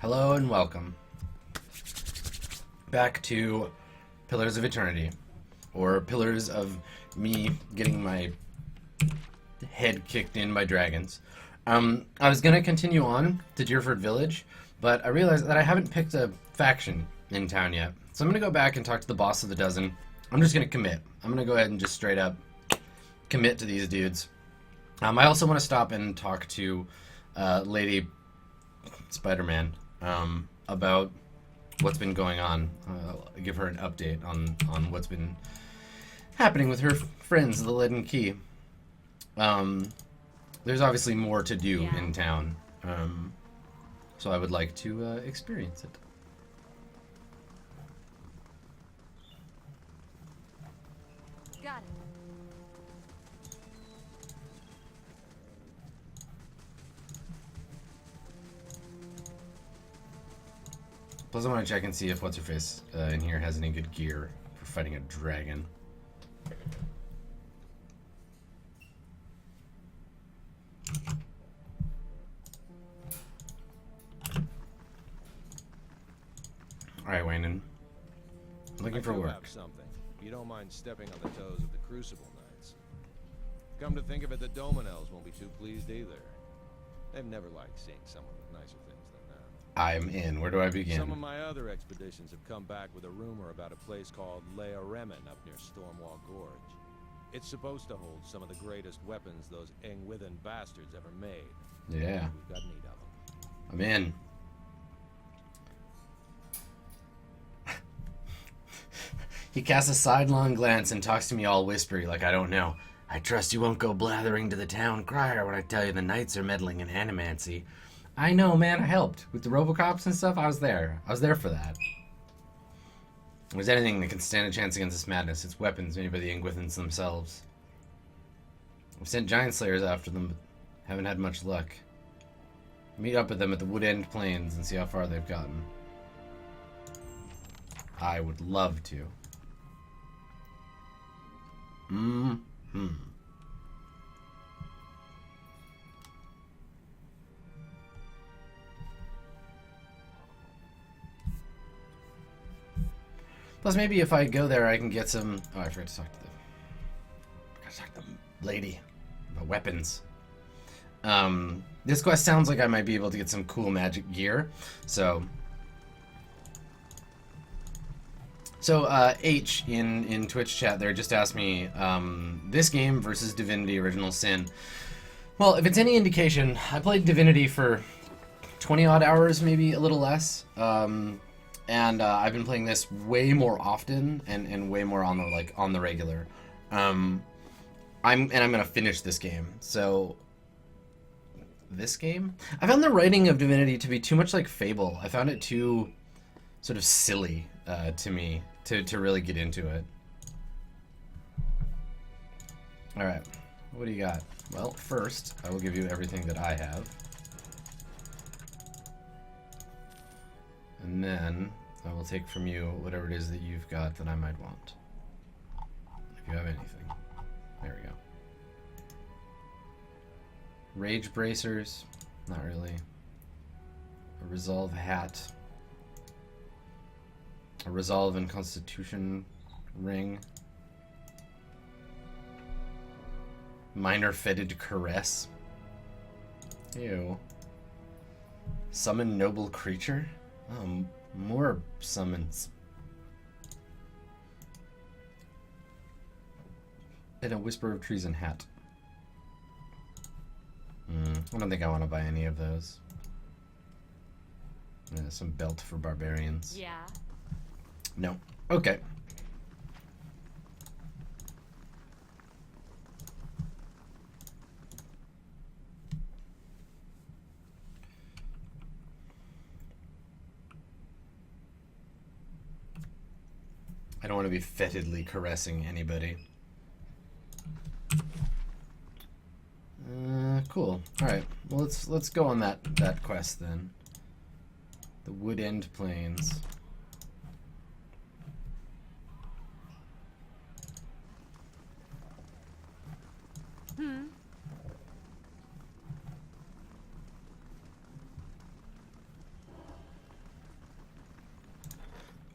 Hello and welcome back to Pillars of Eternity, or Pillars of me getting my head kicked in by dragons. I was going to continue on to Deerford Village, but I realized that I haven't picked a faction in town yet. So I'm going to go back and talk to the boss of the dozen. I'm just going to commit. I'm going to go ahead and just straight up commit to these dudes. I also want to stop and talk to Lady Spider-Man about what's been going on. Give her an update on what's been happening with her friends, the Leaden Key. There's obviously more to do in town, so I would like to experience it. Got it. Plus, I want to check and see if What's-Her-Face in here has any good gear for fighting a dragon. Alright, Waynon. Looking for work. Something. You don't mind stepping on the toes of the Crucible Knights. Come to think of it, the Dominels won't be too pleased either. They've never liked seeing someone with nicer things than that. I'm in. Where do I begin? Some of my other expeditions have come back with a rumor about a place called Lea Remen up near Stormwall Gorge. It's supposed to hold some of the greatest weapons those Engwithan bastards ever made. Yeah. We've got need of them. I'm in. He casts a sidelong glance and talks to me all whispery like I don't know. I trust you won't go blathering to the town crier when I tell you the knights are meddling in animancy. I know, man. I helped. With the Robocops and stuff, I was there. I was there for that. If there's anything that can stand a chance against this madness, it's weapons made by the Engwithans themselves. I've sent Giant Slayers after them, but haven't had much luck. Meet up with them at the Wood End Plains and see how far they've gotten. I would love to. Plus, maybe if I go there, I can get some... Oh, I forgot to talk to the... I gotta talk to the lady about weapons. This quest sounds like I might be able to get some cool magic gear, so... H in Twitch chat there just asked me, this game versus Divinity Original Sin. Well, if it's any indication, I played Divinity for 20 odd hours, maybe a little less. And I've been playing this way more often and way more on the regular. I'm gonna finish this game. So this game? I found the writing of Divinity to be too much like Fable. I found it too sort of silly to me to really get into it. Alright, what do you got? Well, first, I will give you everything that I have. And then, I will take from you whatever it is that you've got that I might want. If you have anything. There we go. Rage bracers? Not really. A resolve hat. A resolve and constitution ring. Minor fetid caress. Ew. Summon noble creature? More summons. And a whisper of treason hat. I don't think I want to buy any of those. Some belt for barbarians. Yeah. No. Okay. I don't want to be fetidly caressing anybody. Cool. All right. Well, let's go on that quest then. The Wood End Plains.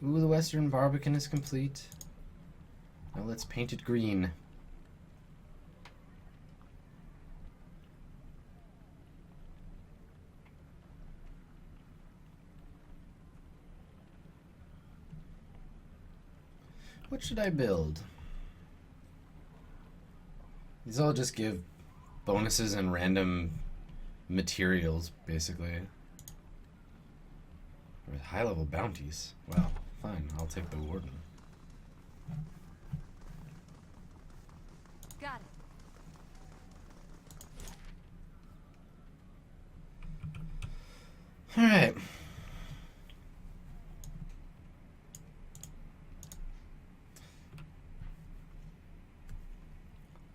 Ooh, the Western Barbican is complete. Now let's paint it green. What should I build? These all just give bonuses and random materials, basically. Or high-level bounties. Well, fine. I'll take the Warden. Got it. Alright.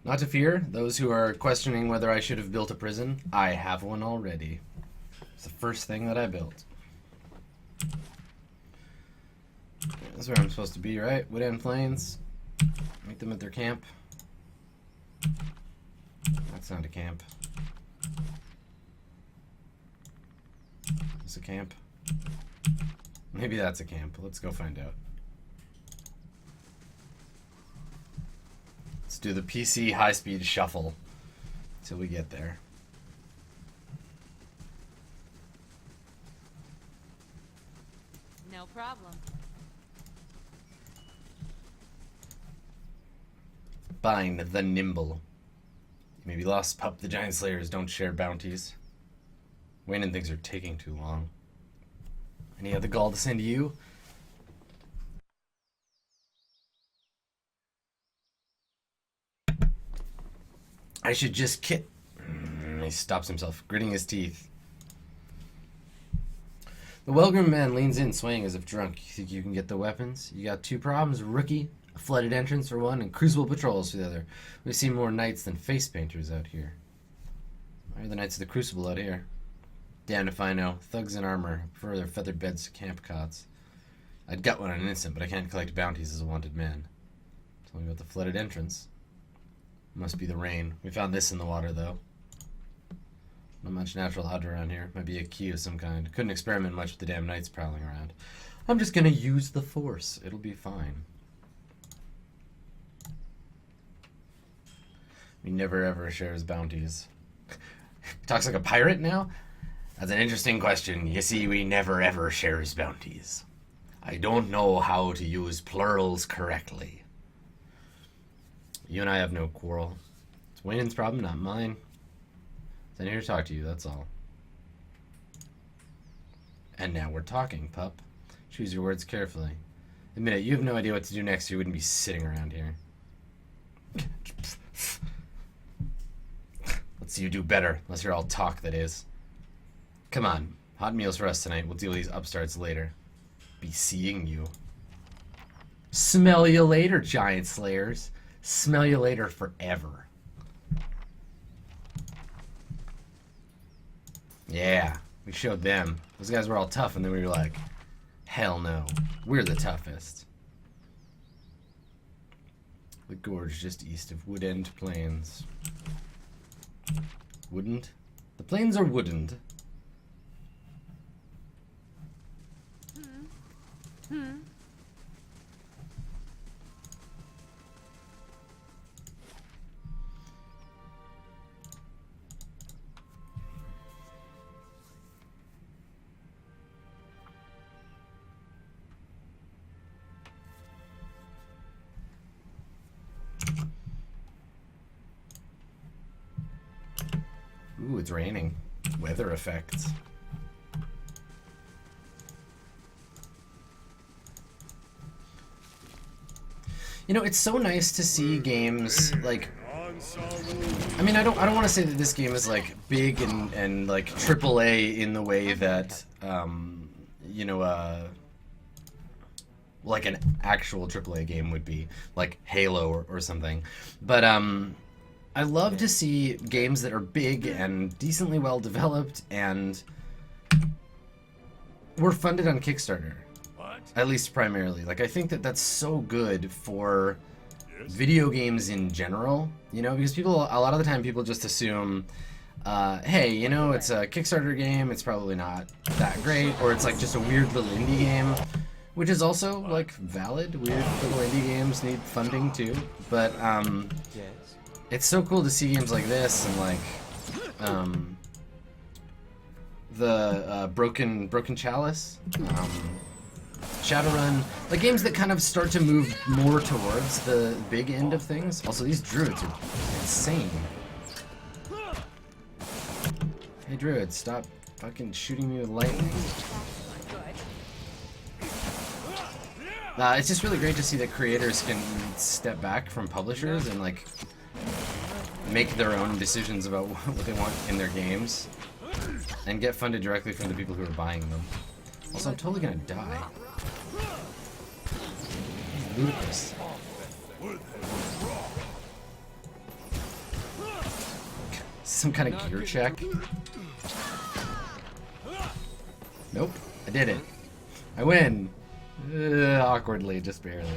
Not to fear, those who are questioning whether I should have built a prison, I have one already. It's the first thing that I built. That's where I'm supposed to be, right? Wood End Plains. Meet them at their camp. That's not a camp. It's a camp. Maybe that's a camp. Let's go find out. Let's do the PC high-speed shuffle till we get there. No problem. Bind the nimble. You may be lost, pup. The giant slayers don't share bounties. Wayne and things are taking too long. Any other gall to send to you? I should just kit. He stops himself, gritting his teeth. The well-groomed man leans in, swaying as if drunk. You think you can get the weapons? You got two problems, rookie. A flooded entrance for one, and crucible patrols for the other. We see more knights than face painters out here. Why are the knights of the crucible out here? Damned if I know. Thugs in armor, prefer their feathered beds to camp cots. I'd gut one in an instant, but I can't collect bounties as a wanted man. Tell me about the flooded entrance. Must be the rain. We found this in the water, though. Not much natural odd around here. Might be a key of some kind. Couldn't experiment much with the damn knights prowling around. I'm just gonna use the force. It'll be fine. We never ever shares bounties. Talks like a pirate now? That's an interesting question. You see, we never ever shares bounties. I don't know how to use plurals correctly. You and I have no quarrel. It's Wayne's problem, not mine. I'm here to talk to you, that's all. And now we're talking, pup. Choose your words carefully. Admit it, you have no idea what to do next, or you wouldn't be sitting around here. Let's see you do better, unless you're all talk, that is. Come on, hot meals for us tonight. We'll deal with these upstarts later. Be seeing you. Smell you later, giant slayers. Smell you later forever. Yeah, we showed them. Those guys were all tough, and then we were like, hell no, we're the toughest. The gorge just east of Wood End Plains. Wouldn't? The plains are woodened. Ooh, it's raining. Weather effects. You know, it's so nice to see games like, I mean, I don't want to say that this game is like big and like AAA in the way that you know, like an actual AAA game would be, like Halo or something. But I love to see games that are big and decently well developed and were funded on Kickstarter. At least primarily. Like, I think that that's so good for video games in general, you know, because people, a lot of the time people just assume, hey, you know, it's a Kickstarter game, it's probably not that great, or it's like just a weird little indie game. which is also like valid. Weird little indie games need funding too, but Yes. it's so cool to see games like this and like the Broken Chalice, Shadowrun, like games that kind of start to move more towards the big end of things. Also, these druids are insane. Hey druids, stop fucking shooting me with lightning. It's just really great to see that creators can step back from publishers and like make their own decisions about what they want in their games and get funded directly from the people who are buying them. Also, I'm totally gonna die. Ludicrous. Some kind of gear check. Nope, I did it. I win. Awkwardly, just barely.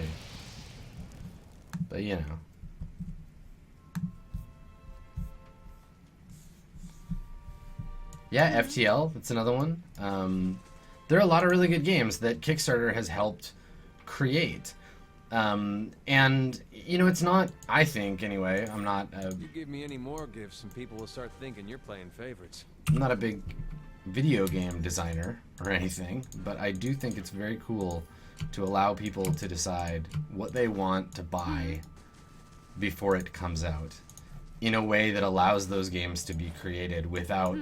But you know. Yeah, FTL, that's another one. There are a lot of really good games that Kickstarter has helped create. And, you know, it's not, I think, anyway, I'm not You give me any more gifts and people will start thinking you're playing favorites. I'm not a big video game designer or anything, but I do think it's very cool to allow people to decide what they want to buy before it comes out in a way that allows those games to be created without,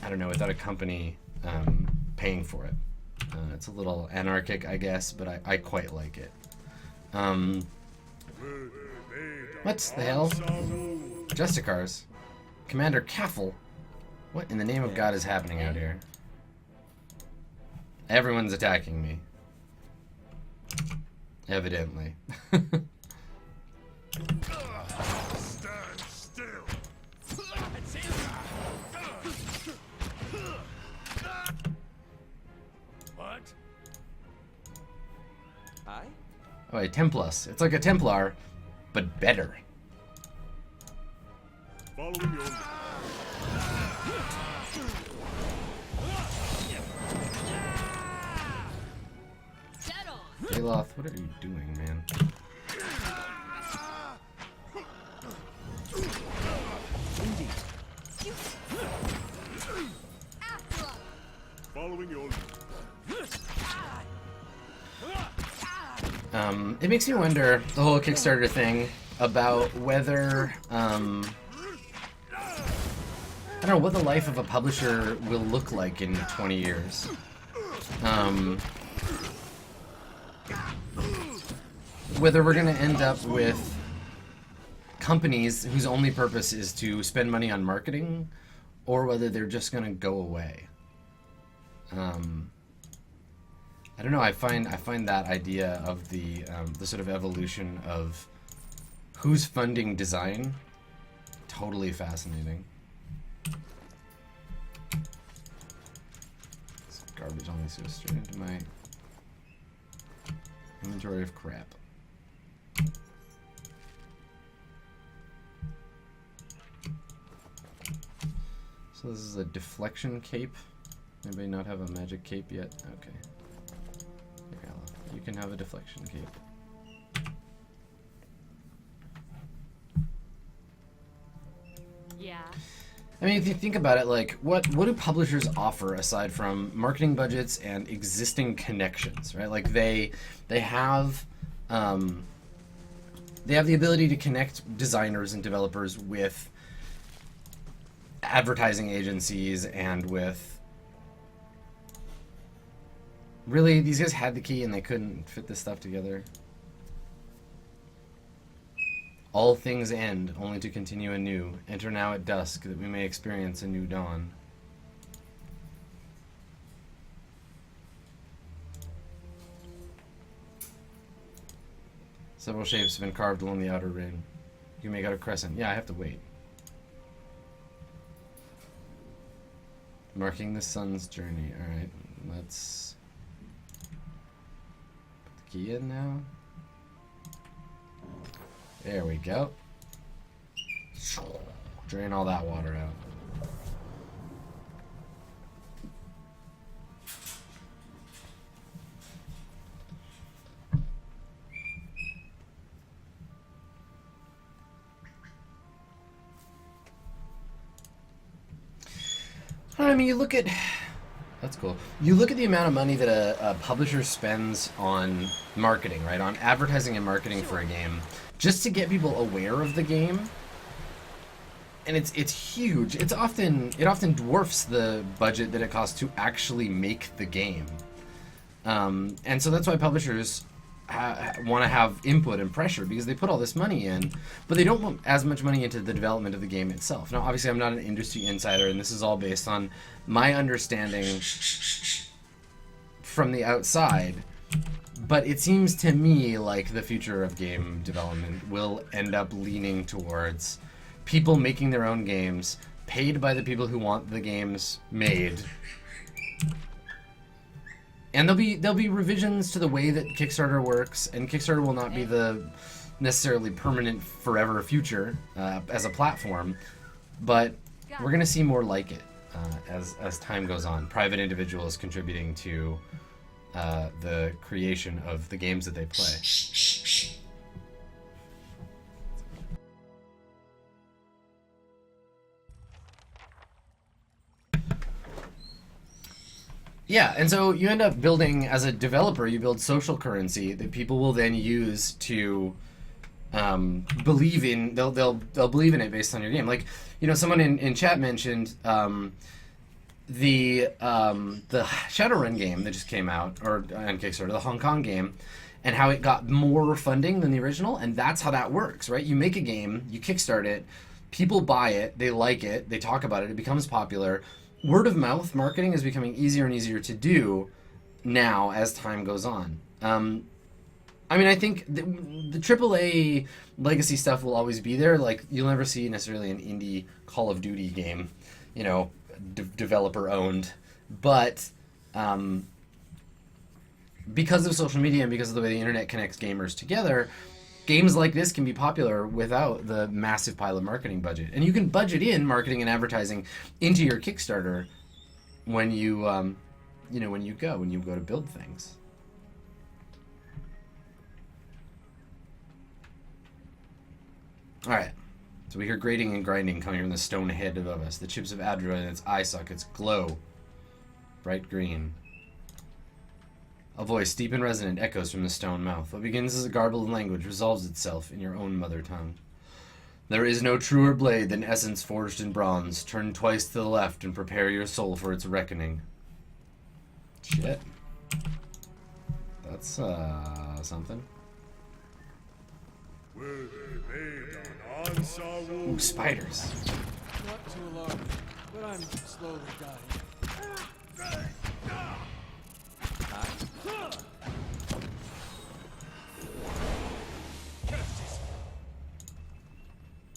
I don't know, without a company paying for it. It's a little anarchic, I guess, but I quite like it. What the hell? Justicars. Commander Caffel. What in the name of God is happening out here? Everyone's attacking me. Evidently. Stand still. What? I? Oh, a Templus. It's like a Templar, but better. Following your Dead on. Aloth, what are you doing, man? following your It makes me wonder, the whole Kickstarter thing, about whether, I don't know, what the life of a publisher will look like in 20 years. Whether we're going to end up with companies whose only purpose is to spend money on marketing, or whether they're just going to go away. I don't know. I find that idea of the sort of evolution of who's funding design totally fascinating. This garbage only goes straight into my inventory of crap. So this is a deflection cape. Anybody not have a magic cape yet? Okay. Here, Ella. You can have a deflection cape. Yeah. I mean, if you think about it, like, what do publishers offer aside from marketing budgets and existing connections, right? Like, they have the ability to connect designers and developers with advertising agencies and with... Really, these guys had the key and they couldn't fit this stuff together. All things end, only to continue anew. Enter now at dusk, that we may experience a new dawn. Several shapes have been carved along the outer ring. You can make out a crescent. Yeah, I have to wait. Marking the sun's journey. Alright, let's put the key in now. There we go. Drain all that water out. I mean, you look at that's cool. You look at the amount of money that a publisher spends on marketing, right? On advertising and marketing for a game, just to get people aware of the game. And it's huge. It often dwarfs the budget that it costs to actually make the game. And so that's why publishers want to have input and pressure, because they put all this money in, but they don't put as much money into the development of the game itself. Now, obviously, I'm not an industry insider, and this is all based on my understanding from the outside, but it seems to me like the future of game development will end up leaning towards people making their own games, paid by the people who want the games made. And there'll be revisions to the way that Kickstarter works, and Kickstarter will not be the necessarily permanent forever future as a platform, but we're gonna see more like it as time goes on. Private individuals contributing to the creation of the games that they play. Yeah, and so you end up building, as a developer, you build social currency that people will then use to believe in. They'll believe in it based on your game. Like, you know, someone in chat mentioned the Shadowrun game that just came out, or on Kickstarter, the Hong Kong game, and how it got more funding than the original, and that's how that works, right? You make a game, you kickstart it, people buy it, they like it, they talk about it, it becomes popular. Word of mouth marketing is becoming easier and easier to do now as time goes on. I mean, I think the AAA legacy stuff will always be there. Like, you'll never see necessarily an indie Call of Duty game, you know, developer owned. But because of social media and because of the way the internet connects gamers together, games like this can be popular without the massive pile of marketing budget. And you can budget in marketing and advertising into your Kickstarter when you, when you go to build things. All right. So we hear grating and grinding coming from the stone head above us. The chips of Adra and its eye sockets glow bright green. A voice, deep and resonant, echoes from the stone mouth. What begins as a garbled language resolves itself in your own mother tongue. There is no truer blade than essence forged in bronze. Turn twice to the left and prepare your soul for its reckoning. Shit. That's, something. Ooh, spiders. Not too alarming, but I'm slowly dying.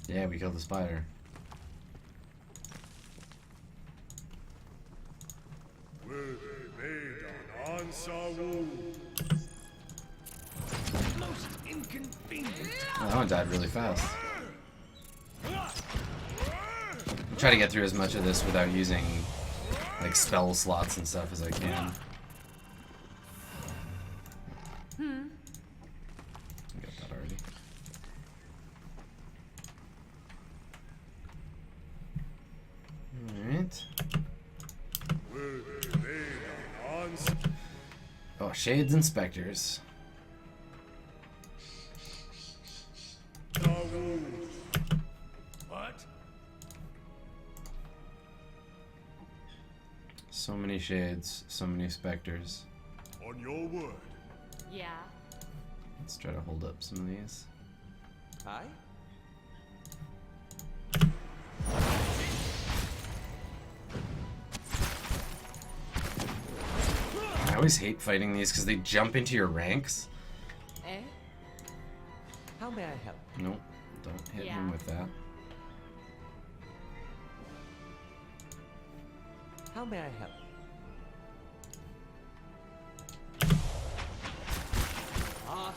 Yeah, we killed the spider. Most inconvenient. Oh, that one died really fast. Try to get through as much of this without using like spell slots and stuff as I can. I got that already. Alright. Oh, shades and specters. What? So many shades, so many specters. On your word. Yeah. Let's try to hold up some of these. Hi? I always hate fighting these because they jump into your ranks. Eh? How may I help? Nope, don't hit Yeah. him with that. How may I help? Ah,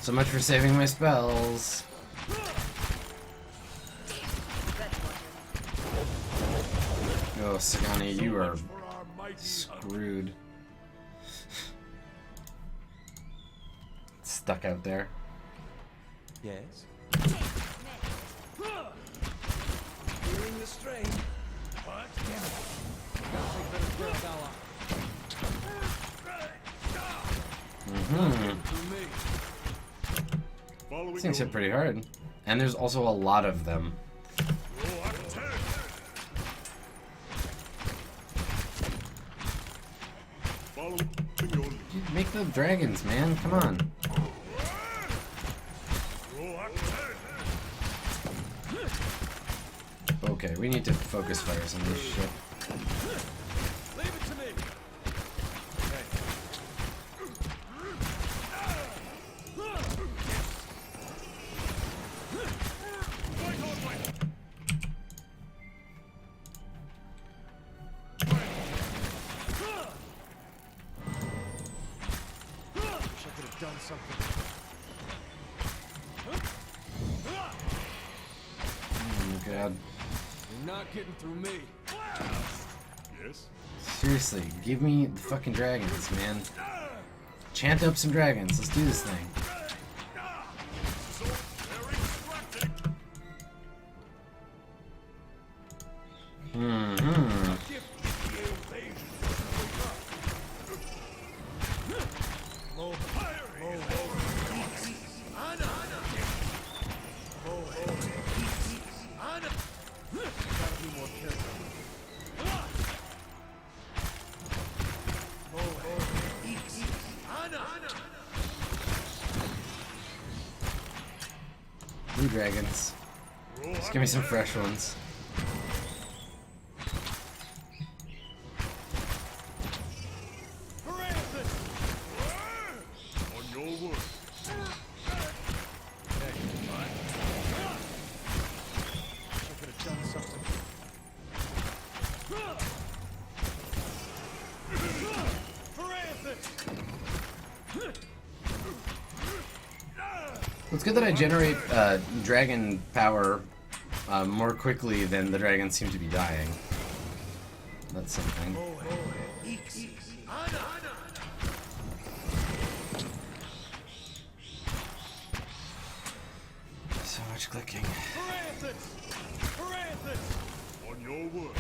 So much for saving my spells. Oh, Sagani, you are For our mighty screwed. stuck out there. Yes. Feeling the strain. What? Damn it. Gotta take better care of Bella. Through me. Following These things hit your pretty hard. And there's also a lot of them. roll attack. Following your Dude, make the dragons, man. Come on. roll attack. Okay, we need to focus fires on this shit. Leave it to me. Wish I could have done something. Oh my god. You're not getting through me. Yes. Seriously, give me the fucking dragons, man. Chant up some dragons. Let's do this thing. So very distracting. Mm-hmm. Blue dragons. Just give me some fresh ones. On your word. Wish I could have done something. It's good that I generate dragon power more quickly than the dragons seem to be dying. That's something. So much clicking. On your word.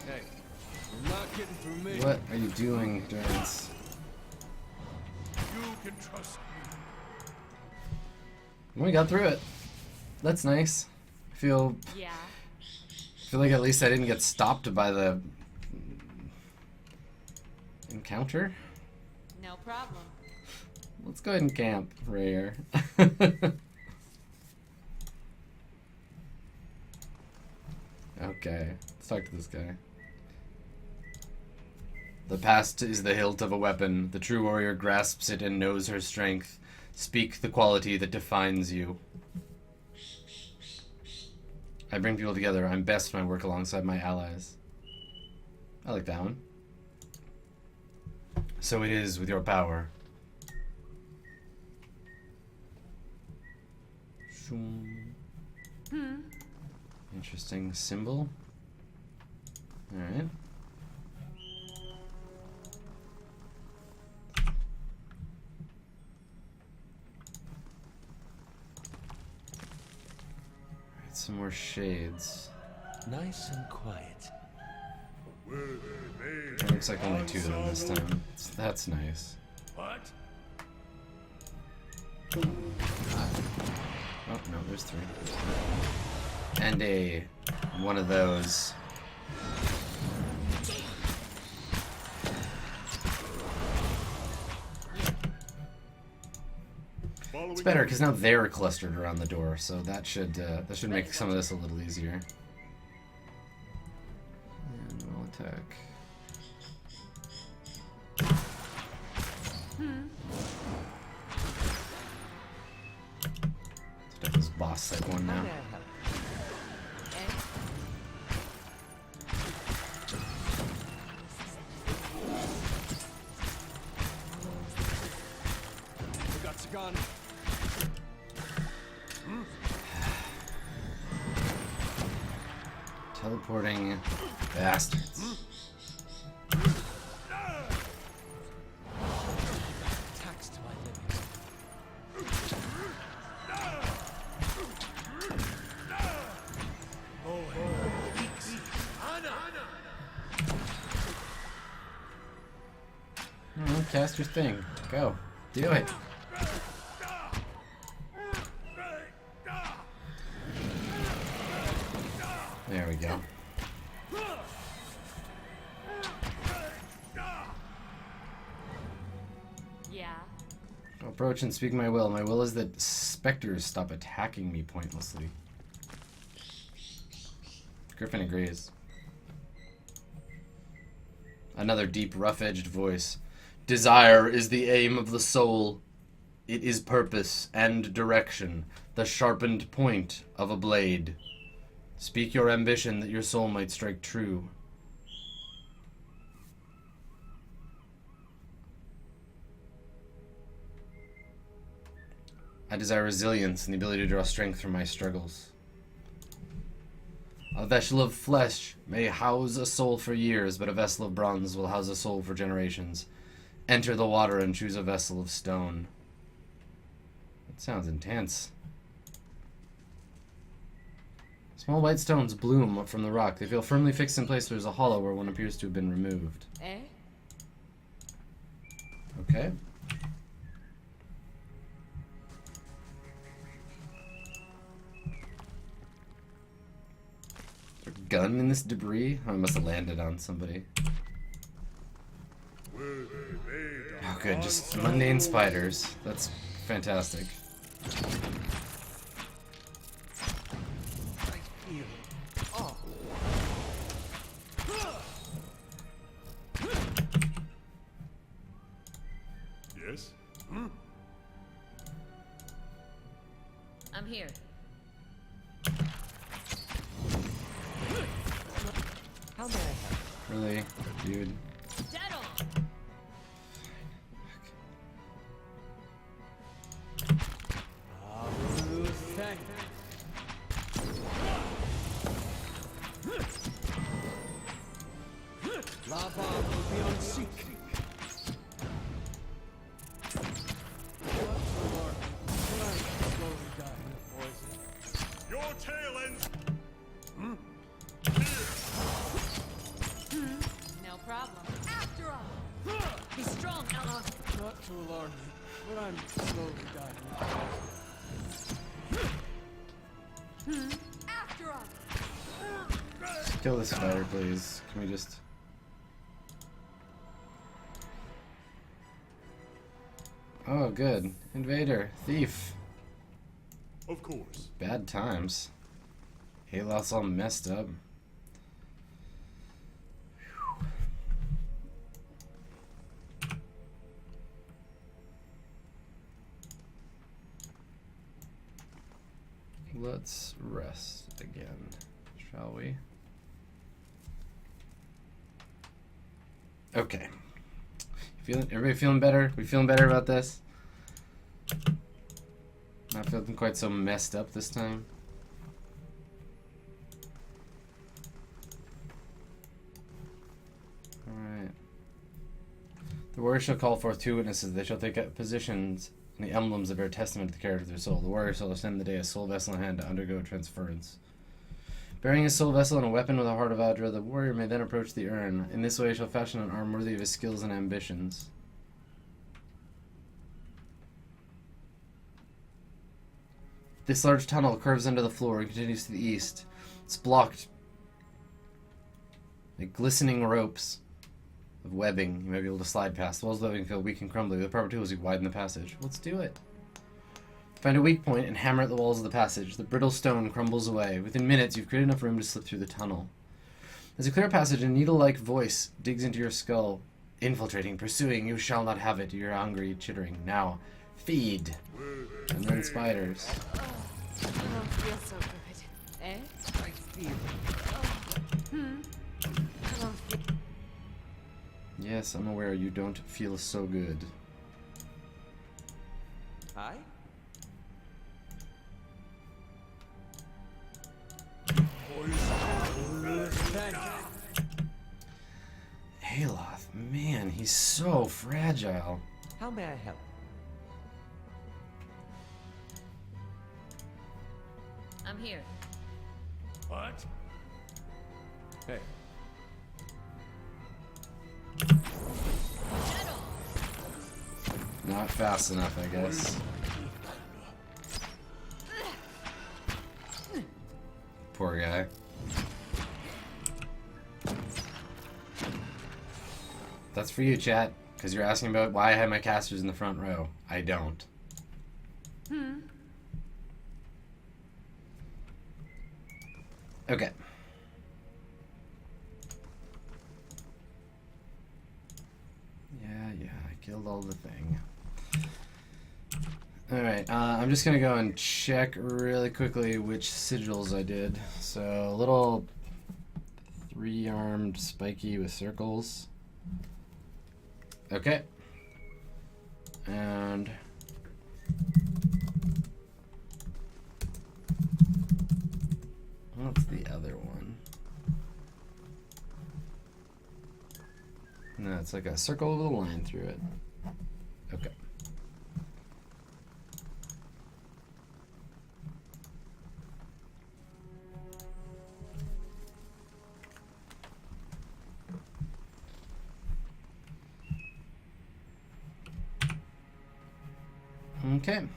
Hey, you're not getting through me. What are you doing, dragons? You can trust me. We got through it. That's nice. I feel Yeah. like at least I didn't get stopped by the encounter. No problem. Let's go ahead and camp right here. Okay, let's talk to this guy. The past is the hilt of a weapon. The true warrior grasps it and knows her strength. Speak the quality that defines you. I bring people together. I'm best when I work alongside my allies. I like that one. So it is with your power. Interesting symbol. Alright. Alright, some more shades. Nice and quiet. It looks like only 2 of them this time. That's nice. What? Oh, no, there's 3. And one of those. It's better because now they're clustered around the door, so that should make some of this a little easier. And we'll attack. Let's attack this boss like one now. Gone. Self-teleporting bastards. Taxed to my limits. Cast your thing. Go. Do it. There we go. Yeah. Approach and speak my will. My will is that specters stop attacking me pointlessly. Griffin agrees. Another deep, rough-edged voice. Desire is the aim of the soul. It is purpose and direction, the sharpened point of a blade. Speak your ambition that your soul might strike true. I desire resilience and the ability to draw strength from my struggles. A vessel of flesh may house a soul for years, but a vessel of bronze will house a soul for generations. Enter the water and choose a vessel of stone. That sounds intense. Small white stones bloom up from the rock. They feel firmly fixed in place. There's a hollow where one appears to have been removed. Eh? Okay. Is there a gun in this debris? Oh, I must have landed on somebody. Oh, good. Just mundane spiders. That's fantastic. Yes? I'm here. How may I help? Really? Dude. Dead on. Thank Lava will be on seek. Your tail ends. No problem. After all. Be strong, Ella. Not to alarm you, but I'm slowly dying. After all. Kill this spider, please. Can we just... Oh, good. Invader. Thief. Of course. Bad times. Halot's all messed up. Let's rest again, shall we? Okay. Everybody feeling better? We feeling better about this? Not feeling quite so messed up this time. Alright. The warrior shall call forth two witnesses. They shall take up positions in the emblems that bear testament to the character of their soul. The warrior shall ascend the day a soul vessel in hand to undergo transference. Bearing his soul vessel and a weapon with a heart of Adra, the warrior may then approach the urn. In this way he shall fashion an arm worthy of his skills and ambitions. This large tunnel curves under the floor and continues to the east. It's blocked by glistening ropes of webbing you may be able to slide past. The walls of webbing feel weak and crumbly. With the proper tools you widen the passage. Let's do it. Find a weak point and hammer at the walls of the passage. The brittle stone crumbles away. Within minutes, you've created enough room to slip through the tunnel. As you clear a passage, a needle-like voice digs into your skull. Infiltrating, pursuing, you shall not have it. You're hungry, chittering. Now, feed. And then spiders. I don't feel so good. Eh? I feel. I don't feel. Yes, I'm aware you don't feel so good. Hi? Hayloth, man, he's so fragile. How may I help? I'm here. What? Hey, Not fast enough, I guess. Poor guy. That's for you, chat, because you're asking about why I have my casters in the front row. I don't. Okay. Yeah, I killed all the thing. Alright, I'm just gonna go and check really quickly which sigils I did. So, a little 3-armed spiky with circles. Okay. And what's the other one? No, it's like a circle with a line through it. Okay. Okay.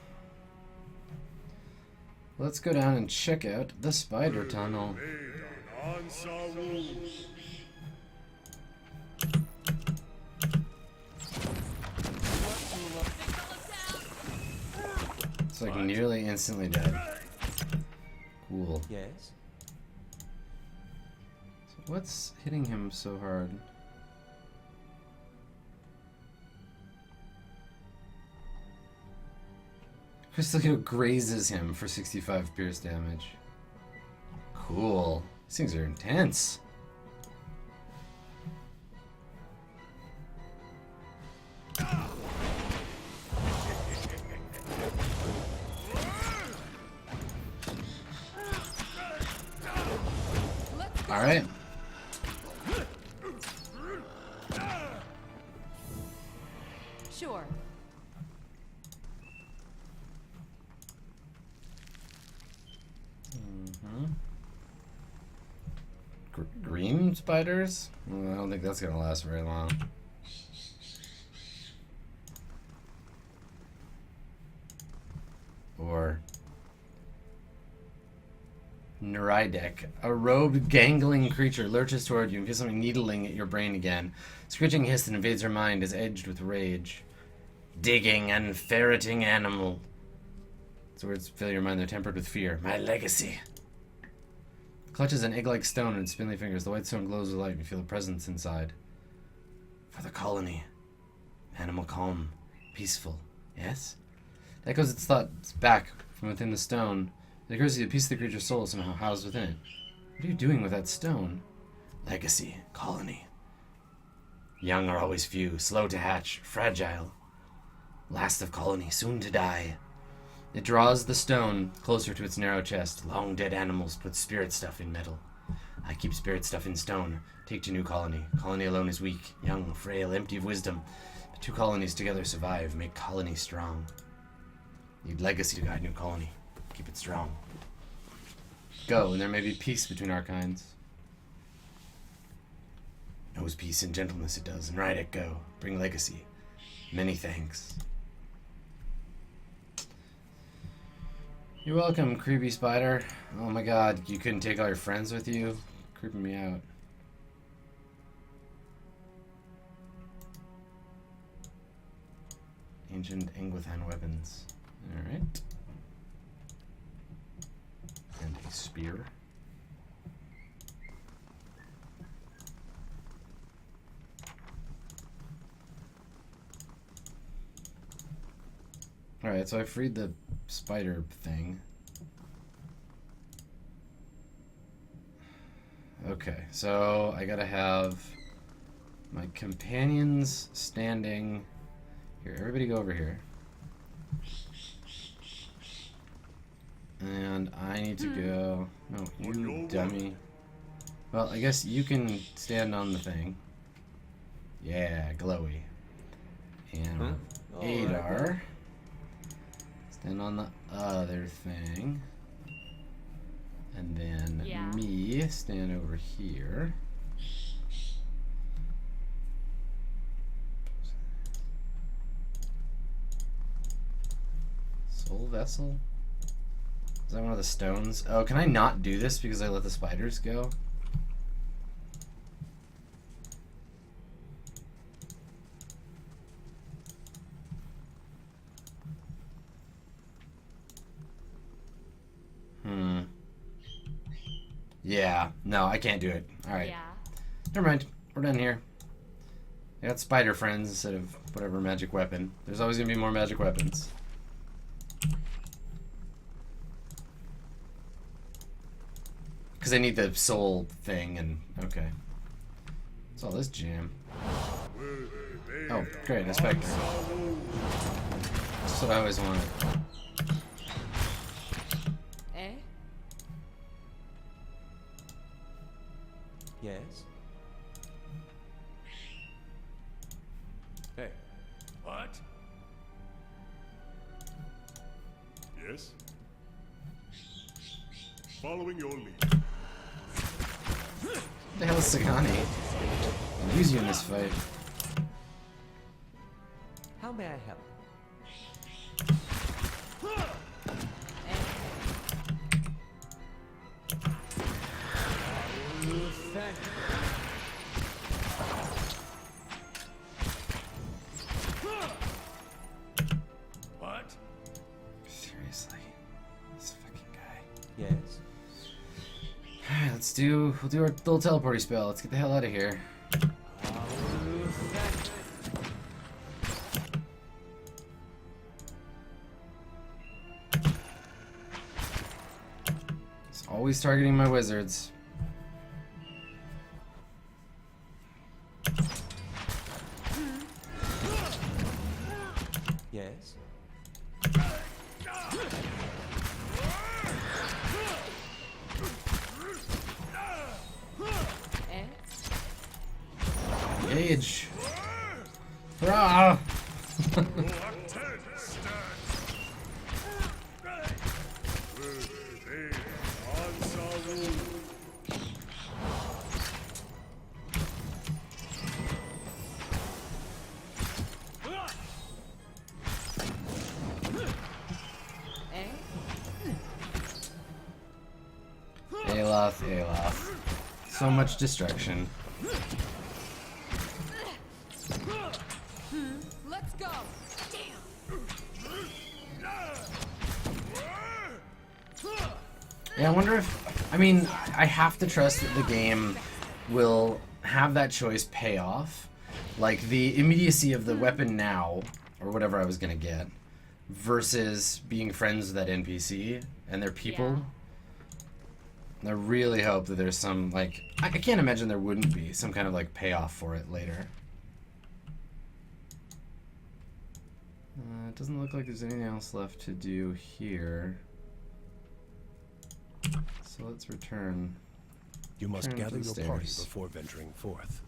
Let's go down and check out the spider tunnel. It's like nearly instantly dead. Cool. yes? So what's hitting him so hard? Crystal grazes him for 65 pierce damage. Cool. These things are intense. Alright. Sure. Green spiders? Well, I don't think that's gonna last very long. Or Neridek. A robed, gangling creature lurches toward you and feels something needling at your brain again. Screeching hiss that invades her mind is edged with rage. Digging and ferreting animal. Its words fill your mind, they're tempered with fear. My legacy. Clutches an egg-like stone in spindly fingers. The white stone glows with light and you feel a presence inside. For the colony. Animal calm. Peaceful. Yes? It echoes its thoughts back from within the stone. It occurs to you a piece of the creature's soul is somehow housed within it. What are you doing with that stone? Legacy. Colony. Young are always few. Slow to hatch. Fragile. Last of colony. Soon to die. It draws the stone closer to its narrow chest. Long dead animals put spirit stuff in metal. I keep spirit stuff in stone. Take to new colony. Colony alone is weak, young, frail, empty of wisdom. But 2 colonies together survive, make colony strong. Need legacy to guide new colony. Keep it strong. Go, and there may be peace between our kinds. Knows peace and gentleness it does, and ride it, go. Bring legacy. Many thanks. You're welcome, creepy spider. Oh my god, you couldn't take all your friends with you? Creeping me out. Ancient Angwithan weapons. Alright. And a spear. Alright, so I freed the spider thing. Okay, so I gotta have my companions standing here. Everybody go over here. And I need to go... No, you dummy. Well, I guess you can stand on the thing. Yeah, glowy. And Huh? All right, Adar. Stand on the other thing. And then Yeah. me stand over here. Soul vessel? Is that one of the stones? Oh, can I not do this because I let the spiders go? Yeah, no, I can't do it. Alright. Yeah. Never mind. We're done here. I got spider friends instead of whatever magic weapon. There's always gonna be more magic weapons. Because I need the soul thing and... okay. What's all this jam? Oh, great, a specter. That's what I always wanted. Eh? Yes. Hey, What? Yes? Following your lead. What the hell is Sagani? I'll use you in this fight. how may I help? Thank you. What? Seriously. This fucking guy. Yes. Alright, we'll do our little teleporting spell. Let's get the hell out of here. It's always targeting my wizards. Yes. Eh? Engage. Hurrah! Eh? Aloth, Aloth. So much destruction. Let's go. Damn. Yeah, I wonder if... I mean, I have to trust that the game will have that choice pay off. Like, the immediacy of the weapon now, or whatever I was gonna get, versus being friends with that NPC and their people. Yeah. I really hope that there's some, like... I can't imagine there wouldn't be some kind of, like, payoff for it later. It doesn't look like there's anything else left to do here. So let's return. You must Return to gather the your party stairs. before venturing forth.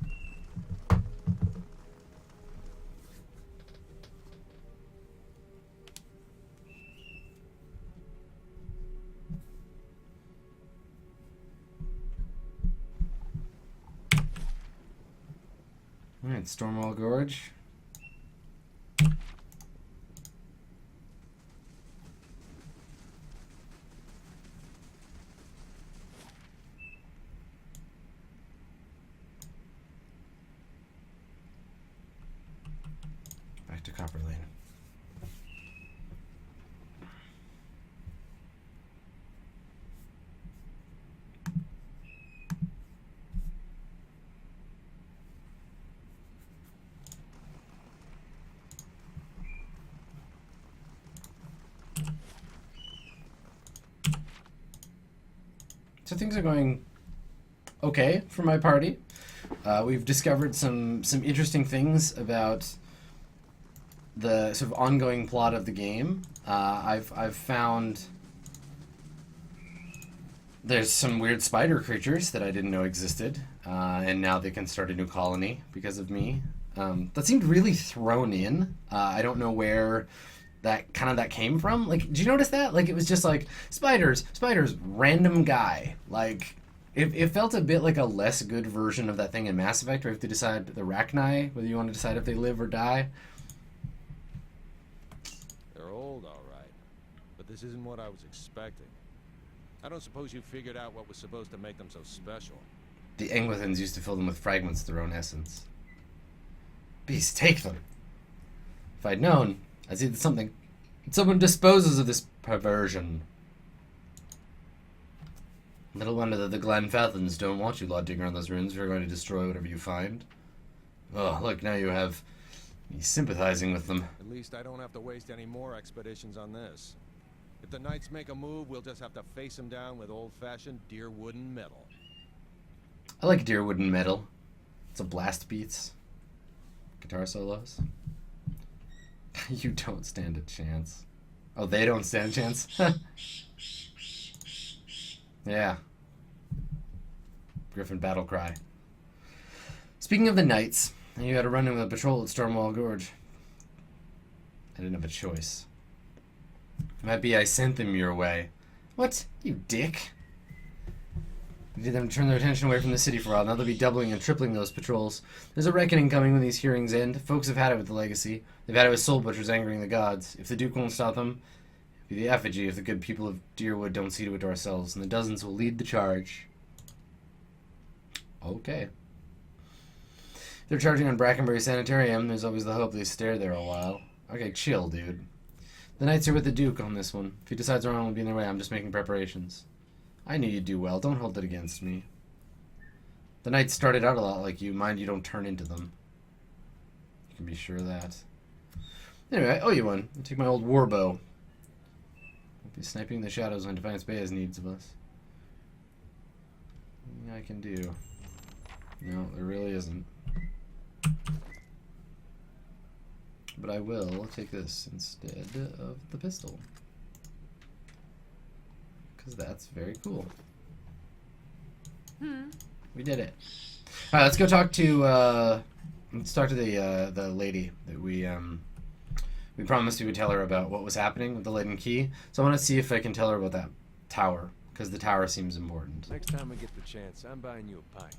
Alright, Stormwall Gorge. Back to Copper Lane. So things are going okay for my party. We've discovered some interesting things about the sort of ongoing plot of the game. I've found there's some weird spider creatures that I didn't know existed, and now they can start a new colony because of me. That seemed really thrown in. I don't know where that came from. Like, did you notice that? Like, it was just like spiders, random guy. Like, it felt a bit like a less good version of that thing in Mass Effect, where you have to decide the Rachni, whether you want to decide if they live or die. They're old, all right. But this isn't what I was expecting. I don't suppose you figured out what was supposed to make them so special. The Engwithans used to fill them with fragments of their own essence. Beast, take them. If I'd known, I'd see that someone disposes of this perversion. Little wonder that the Glenfathans don't want you lot digging around those ruins if you're going to destroy whatever you find. Oh, look, now you have me sympathizing with them. At least I don't have to waste any more expeditions on this. If the Knights make a move, we'll just have to face them down with old-fashioned deer wooden metal. I like deer wooden metal. It's a blast beats. Guitar solos. You don't stand a chance. Oh, they don't stand a chance? Yeah. Griffin battle cry. Speaking of the Knights, you had a run-in with a patrol at Stormwall Gorge. I didn't have a choice. Might be I sent them your way. What? You dick. We did them turn their attention away from the city for a while. Now they'll be doubling and tripling those patrols. There's a reckoning coming when these hearings end. Folks have had it with the Legacy. They've had it with soul butchers angering the gods. If the Duke won't stop them, it'll be the effigy if the good people of Deerwood don't see to it ourselves. And the dozens will lead the charge. Okay. If they're charging on Brackenbury Sanitarium, there's always the hope they stay there a while. Okay, chill, dude. The Knights are with the Duke on this one. If he decides Rohan will be in their way, I'm just making preparations. I knew you'd do well. Don't hold it against me. The Knights started out a lot like you. Mind you don't turn into them. You can be sure of that. Anyway, I owe you one. I'll take my old warbow. I'll be sniping the shadows when Defiance Bay has needs of us. Nothing I can do. No, there really isn't. But I will take this instead of the pistol. Because that's very cool. We did it. Alright, let's go talk to the lady that we promised we would tell her about what was happening with the Leaden Key. So I want to see if I can tell her about that tower, because the tower seems important. Next time I get the chance, I'm buying you a pint.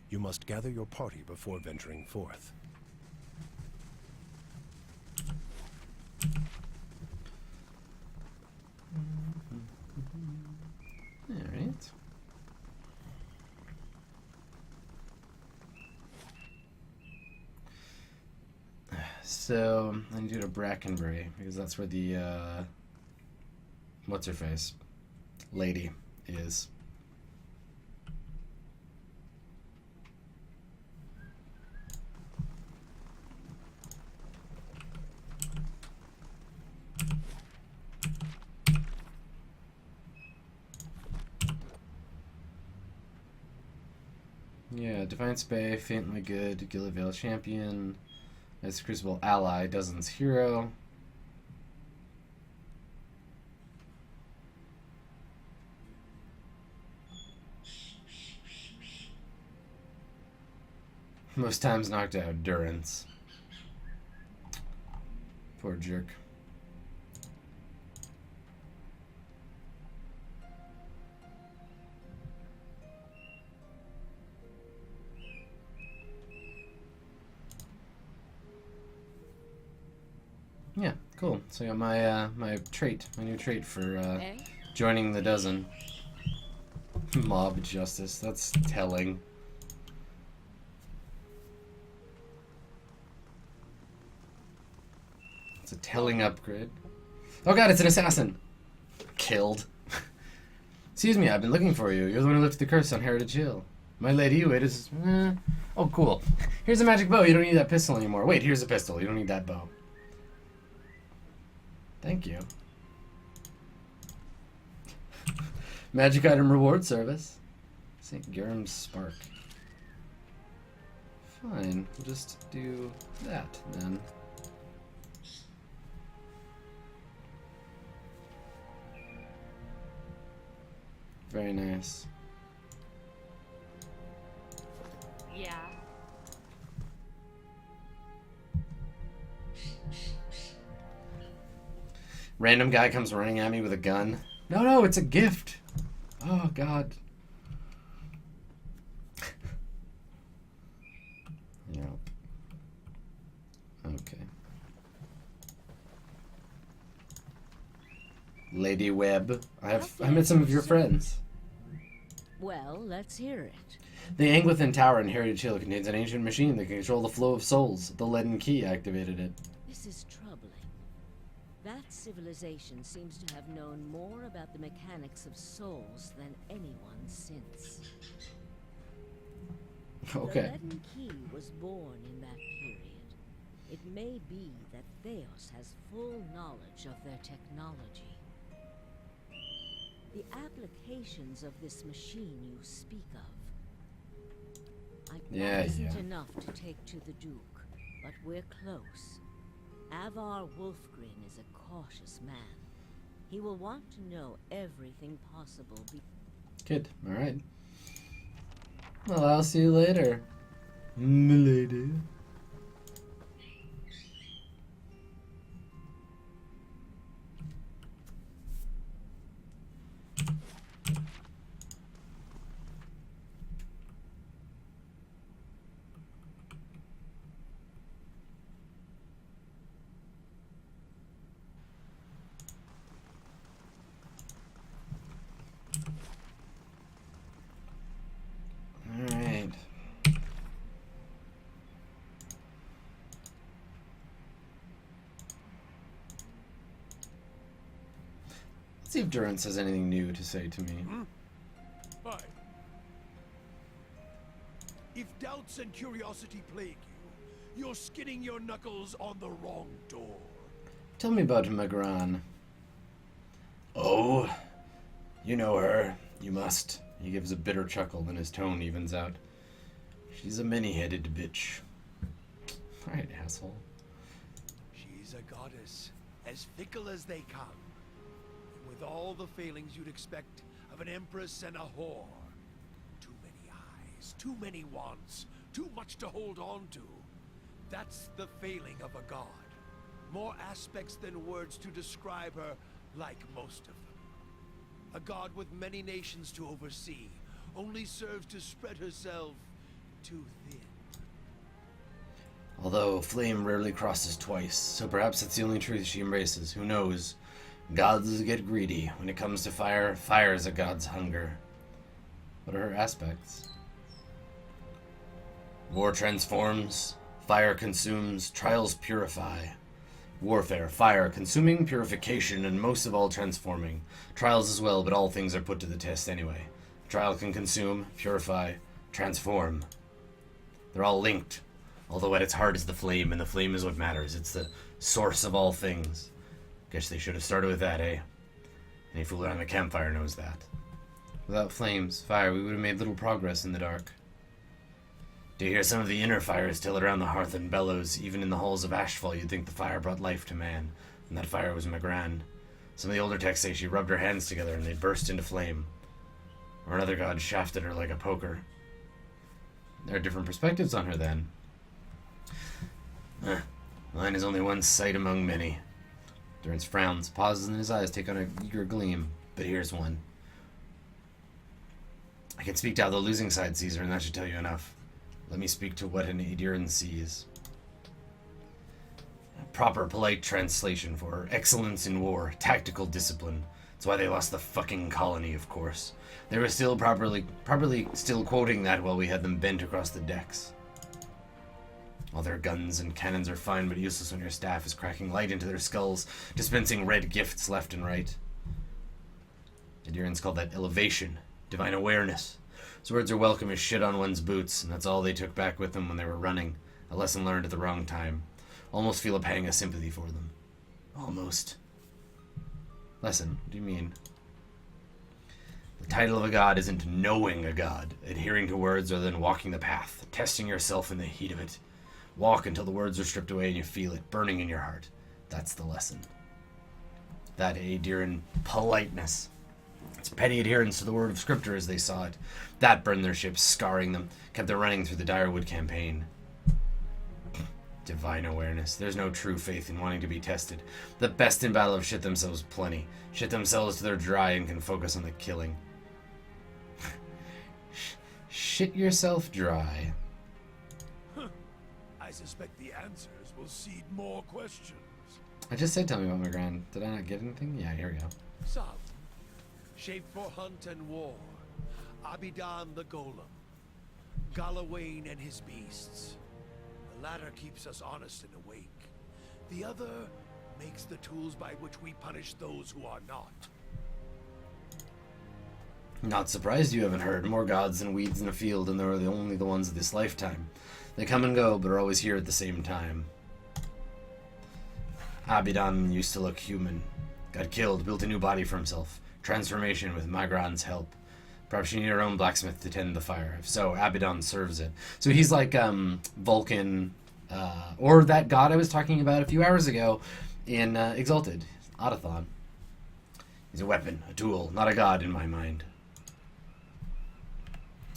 You must gather your party before venturing forth. Alright. So, I need to go to Brackenbury, because that's where the, what's-her-face? Lady is. Yeah, Defiance Bay, Faintly Good, Gillivail Champion, Ice Crucible Ally, Dozens Hero. Most times knocked out, Durance. Poor jerk. Yeah, cool. So I got my my new trait for joining the dozen. Mob justice. That's telling. It's a telling upgrade. Oh god, it's an assassin. Killed. Excuse me, I've been looking for you. You're the one who lifted the curse on Heritage Hill. My lady, wait, is oh cool. Here's a magic bow. You don't need that pistol anymore. Wait, here's a pistol. You don't need that bow. Thank you. Magic item reward service. St. Garam's Spark. Fine, we'll just do that then. Very nice. Yeah. Random guy comes running at me with a gun. No, it's a gift. Oh, God. Yep. Okay. Lady Webb. I met some of your friends. Well, let's hear it. The Anglithan Tower in Heritage Hill contains an ancient machine that can control the flow of souls. The leaden key activated it. This is troubling. That civilization seems to have known more about the mechanics of souls than anyone since. Okay. The leaden key was born in that period. It may be that Theos has full knowledge of their technology. The applications of this machine you speak of. That isn't enough to take to the Duke, but we're close. Avar Wolfgren is a cautious man. He will want to know everything possible. Good. All right. Well, I'll see you later, milady. Alright. Let's see if Durance has anything new to say to me. Fine. If doubts and curiosity plague you, you're skinning your knuckles on the wrong door. Tell me about Magran. Oh, you know her. You must. He gives a bitter chuckle and his tone evens out. She's a many-headed bitch. Right, asshole. She's a goddess, as fickle as they come. With all the failings you'd expect of an empress and a whore. Too many eyes, too many wants, too much to hold on to. That's the failing of a god. More aspects than words to describe her, like most of them. A god with many nations to oversee, only serves to spread herself too thin. Although flame rarely crosses twice, so perhaps that's the only truth she embraces. Who knows? Gods get greedy. When it comes to fire, fire is a god's hunger. What are her aspects? War transforms, fire consumes, trials purify. Warfare, fire, consuming, purification, and most of all transforming. Trials as well, but all things are put to the test anyway. Trial can consume, purify, transform. They're all linked, although at its heart is the flame, and the flame is what matters. It's the source of all things. Guess they should have started with that, eh? Any fool around the campfire knows that. Without flames, fire, we would have made little progress in the dark. To hear some of the inner fires tell it around the hearth and bellows, even in the halls of Ashfall, you'd think the fire brought life to man, and that fire was Magran. Some of the older texts say she rubbed her hands together and they burst into flame. Or another god shafted her like a poker. There are different perspectives on her then. Mine is only one sight among many. Durance frowns, pauses, and his eyes take on an eager gleam. But here's one. I can speak to how the losing side sees her, and that should tell you enough. Let me speak to what an Adiran sees. A proper, polite translation for her. Excellence in war. Tactical discipline. That's why they lost the fucking colony, of course. They were still properly still quoting that while we had them bent across the decks. All their guns and cannons are fine, but useless when your staff is cracking light into their skulls, dispensing red gifts left and right. Adirans call that elevation, divine awareness. His words are welcome as shit on one's boots, and that's all they took back with them when they were running. A lesson learned at the wrong time. Almost feel a pang of sympathy for them. Almost. Lesson? What do you mean? The title of a god isn't knowing a god, adhering to words rather than walking the path, testing yourself in the heat of it. Walk until the words are stripped away and you feel it burning in your heart. That's the lesson. That Adiran politeness. Its petty adherence to the word of scripture as they saw it. That burned their ships, scarring them, kept them running through the Direwood campaign. Divine awareness. There's no true faith in wanting to be tested. The best in battle have shit themselves plenty. Shit themselves till they're dry and can focus on the killing. Shit yourself dry. I suspect the answers will seed more questions. I just said tell me about my grand. Did I not get anything? Yeah, here we go. Some, shaped for hunt and war. Abidan the Golem. Galawain and his beasts. The latter keeps us honest and awake. The other makes the tools by which we punish those who are not. Not surprised you haven't heard. More gods than weeds in a field, and they're only the ones of this lifetime. They come and go, but are always here at the same time. Abidan used to look human. Got killed, built a new body for himself. Transformation with Magran's help. Perhaps you need your own blacksmith to tend the fire. If so, Abidan serves it. So he's like Vulcan, or that god I was talking about a few hours ago in Exalted, Autothon. He's a weapon, a tool, not a god in my mind.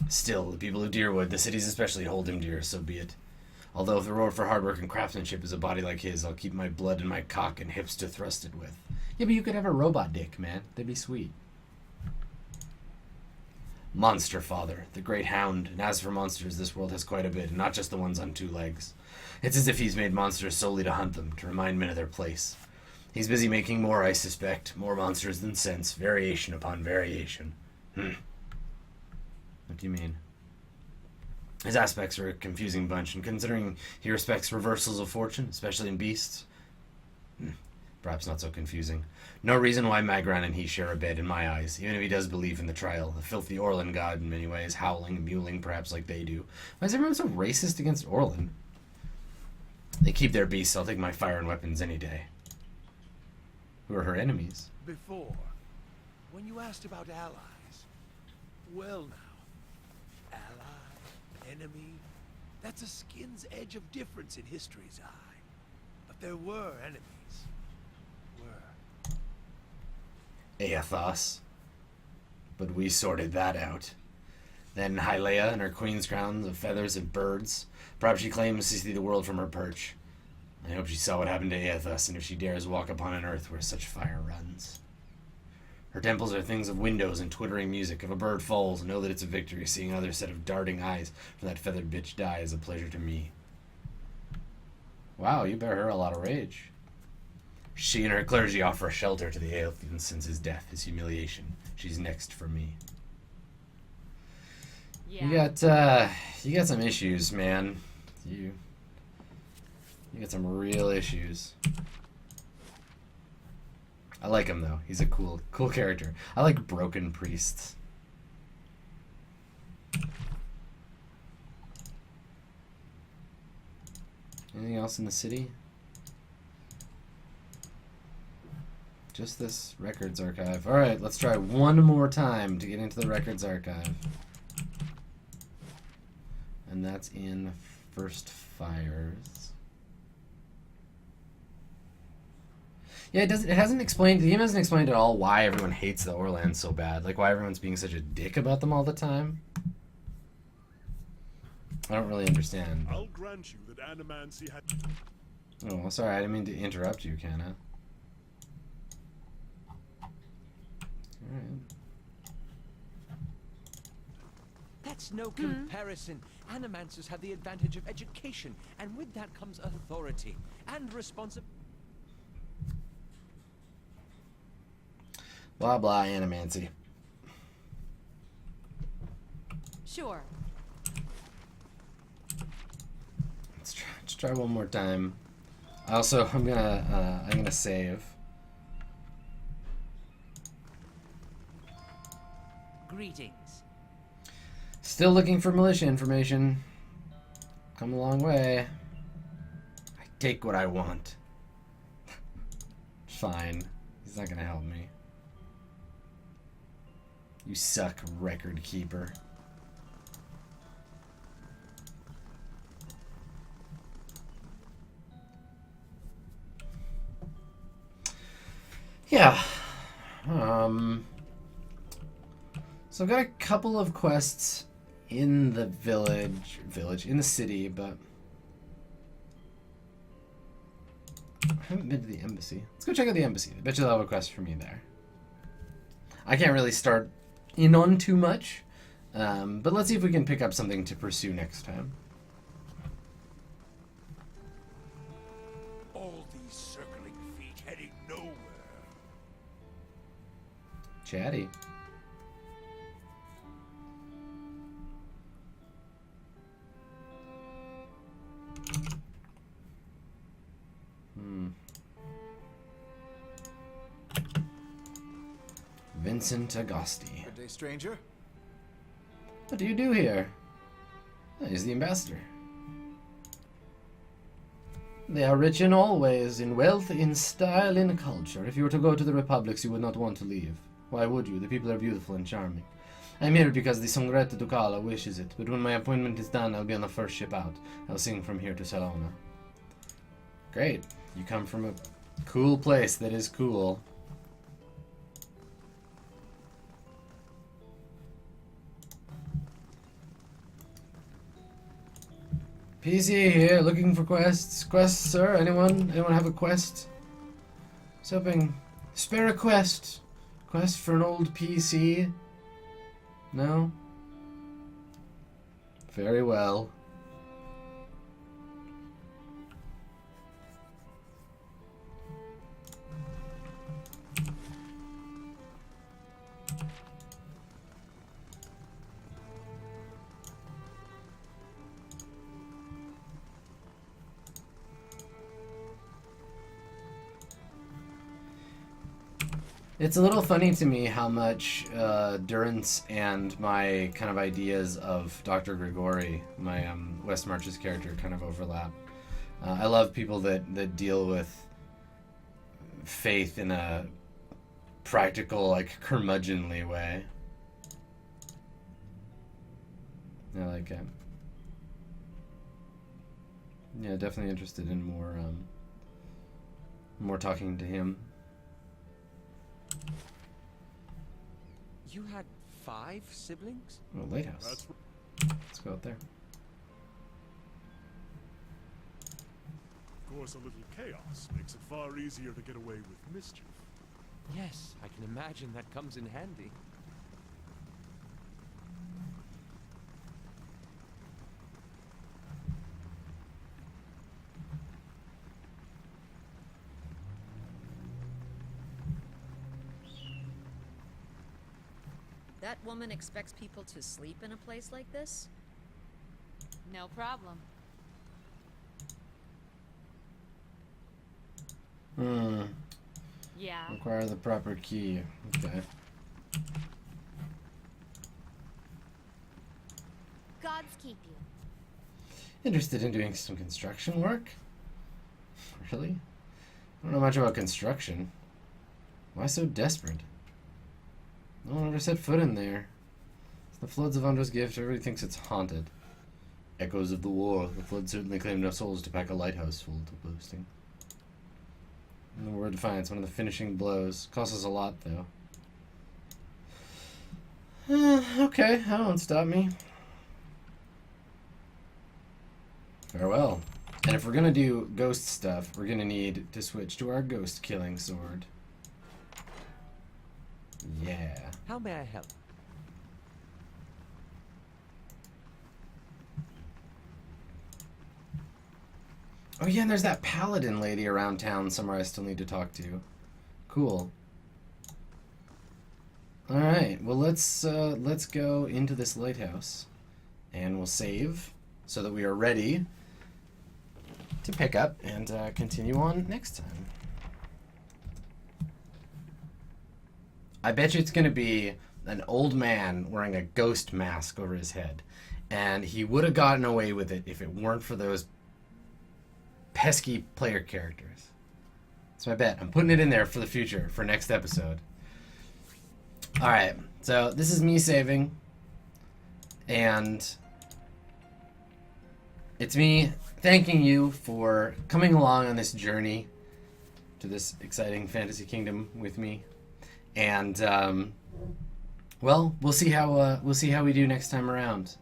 Still, the people of Deerwood, the cities especially, hold him dear, so be it. Although if the reward for hard work and craftsmanship is a body like his, I'll keep my blood and my cock and hips to thrust it with. Yeah, but you could have a robot dick, man. That'd be sweet. Monster Father, the great hound, and as for monsters, this world has quite a bit, and not just the ones on two legs. It's as if he's made monsters solely to hunt them, to remind men of their place. He's busy making more, I suspect, more monsters than sense, variation upon variation. What do you mean? His aspects are a confusing bunch, and considering he respects reversals of fortune, especially in beasts, perhaps not so confusing. No reason why Magran and he share a bed in my eyes, even if he does believe in the trial, a filthy Orlan god in many ways, howling and mewling perhaps like they do. Why is everyone so racist against Orlan? They keep their beasts, I'll take my fire and weapons any day. Who are her enemies? Before, when you asked about allies, well now, ally, enemy, that's a skin's edge of difference in history's eye. But there were enemies. Aethos. But we sorted that out. Then Hyleia and her queen's crowns of feathers and birds. Perhaps she claims to see the world from her perch. I hope she saw what happened to Aethos, and if she dares walk upon an earth where such fire runs. Her temples are things of windows and twittering music. If a bird falls, know that it's a victory. Seeing another set of darting eyes from that feathered bitch die is a pleasure to me. Wow, you bear her a lot of rage. She and her clergy offer shelter to the Aethian since his death, his humiliation. She's next for me. Yeah. You got some issues, man. You got some real issues. I like him though. He's a cool character. I like broken priests. Anything else in the city? Just this records archive. Alright, let's try one more time to get into the records archive. And that's in First Fires. Yeah, it hasn't explained, the game hasn't explained at all why everyone hates the Orlans so bad. Like why everyone's being such a dick about them all the time. I don't really understand. I'll grant you that animancy had... Oh, sorry, I didn't mean to interrupt you, Canna. Alright. That's no comparison. Animancers have the advantage of education, and with that comes authority and responsibility. Blah blah animancy. Sure. Let's try one more time. Also, I'm gonna save. Greetings. Still looking for militia information. Come a long way. I take what I want. Fine. He's not gonna help me. You suck, record keeper. Yeah. So I've got a couple of quests in the in the city, but I haven't been to the embassy. Let's go check out the embassy. I bet you'll have a quest for me there. I can't really start in on too much, but let's see if we can pick up something to pursue next time. All these circling feet heading nowhere. Chatty. Vincent Agosti. Good day, stranger. What do you do here? Oh, he's the ambassador. They are rich in all ways, in wealth, in style, in culture. If you were to go to the republics, you would not want to leave. Why would you? The people are beautiful and charming. I'm here because the Songretta Ducala wishes it, but when my appointment is done, I'll be on the first ship out. I'll sing from here to Salona. Great. You come from a cool place that is cool. PC here, looking for quests. Quests, sir? Anyone? Anyone have a quest? I was hoping... Spare a quest. Quest for an old PC? No? Very well. It's a little funny to me how much Durance and my kind of ideas of Dr. Grigori, my West Marches character, kind of overlap. I love people that deal with faith in a practical, like, curmudgeonly way. I like it. Yeah, definitely interested in more talking to him. You had 5 siblings? Oh, lighthouse. Let's go out there. Of course, a little chaos makes it far easier to get away with mischief. Yes, I can imagine that comes in handy. That woman expects people to sleep in a place like this? No problem. Yeah. Require the proper key. Okay. Gods keep you. Interested in doing some construction work? Really? I don't know much about construction. Why so desperate? No one ever set foot in there. It's the floods of Undra's gift. Everybody thinks it's haunted. Echoes of the war. The flood certainly claimed enough souls to pack a lighthouse full to boasting. And the word defiance, one of the finishing blows. Costs us a lot, though. Okay, that won't stop me. Farewell. And if we're gonna do ghost stuff, we're gonna need to switch to our ghost killing sword. Yeah. How may I help? Oh yeah, and there's that paladin lady around town somewhere I still need to talk to. Cool. Alright, well let's go into this lighthouse. And we'll save so that we are ready to pick up and continue on next time. I bet you it's going to be an old man wearing a ghost mask over his head. And he would have gotten away with it if it weren't for those pesky player characters. That's my bet. I'm putting it in there for the future, for next episode. Alright, so this is me saving. And it's me thanking you for coming along on this journey to this exciting fantasy kingdom with me. And Well, we'll see how we do next time around.